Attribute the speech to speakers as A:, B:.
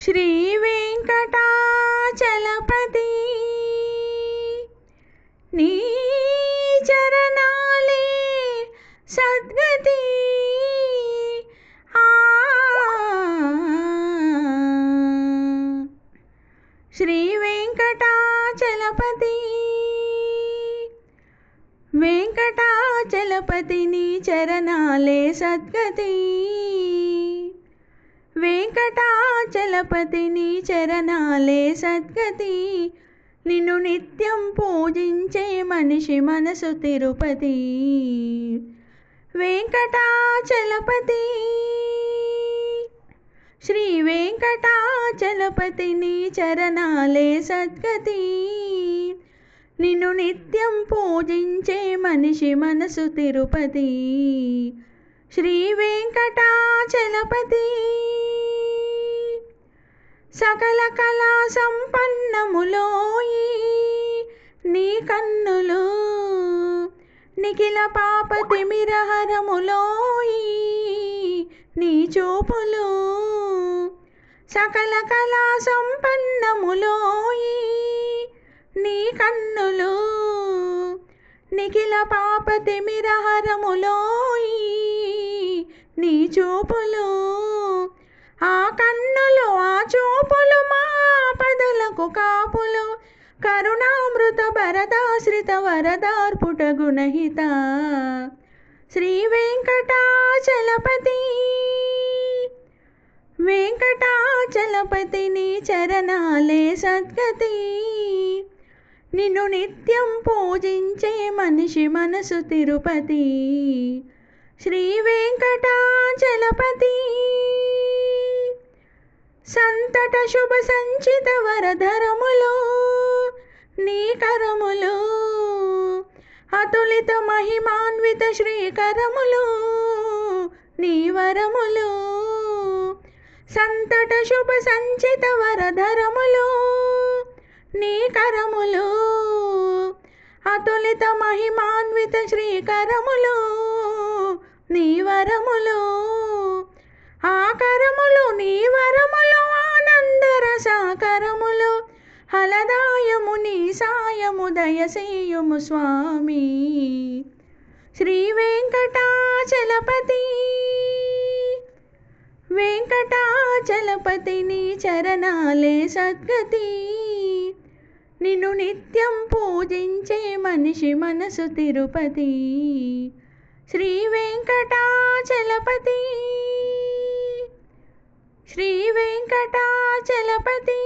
A: శ్రీ వెంకటాచలపతి నీ చరణాలే సద్గతి శ్రీ వెంకటాచలపతి వెంకటాచలపతి నీ చరణాలే సద్గతి వెంకటాచలపతి నీ చరణాలే సద్గతి నిన్ను నిత్యం పూజించే మనిషి మనసు తిరుపతి వెంకటాచలపతి శ్రీ వెంకటాచలపతి నీ చరణాలే సద్గతి నిన్ను నిత్యం పూజించే మనిషి మనసు తిరుపతి శ్రీ వెంకటాచలపతి సకల కళా సంపన్నములోయి నీ కన్నులు నిఖిల పాప తిమిరహరములోయి నీ చూపులు సకల కళా సంపన్నములోయి నీ కన్నులు నిఖిల పాప తిమిరహరములోయి నీ చూపులు ఆ కన్నులు ఆ చూపులు మా పదలకు కాపులు కరుణామృత భరదాశ్రిత వరదార్పుట గుణహిత శ్రీ వెంకటాచలపతి వెంకటాచలపతి నీ చరణాలే సద్గతి నిన్ను నిత్యం పూజించే మనిషి మనసు తిరుపతి శ్రీ వెంకటాచలపతి సంతట శుభ సంచిత వరధరములు నీ కరములు అతులిత మహిమాన్విత శ్రీకరములు నీ వరములు సంతట శుభ సంచిత వరధరములు నీ కరములు అతులిత మహిమాన్విత శ్రీకరములు నీ వరములు ఆ కరములు నీ వరములు ఆనందరసాకరములు హలదాయము నీ సాయము దయసేయుము స్వామి శ్రీ వెంకటాచలపతి వెంకటాచలపతి నీ చరణాలే సద్గతి నిన్ను నిత్యం పూజించే మనిషి మనసు తిరుపతి శ్రీ వెంకటాచలపతి శ్రీ వెంకటాచలపతి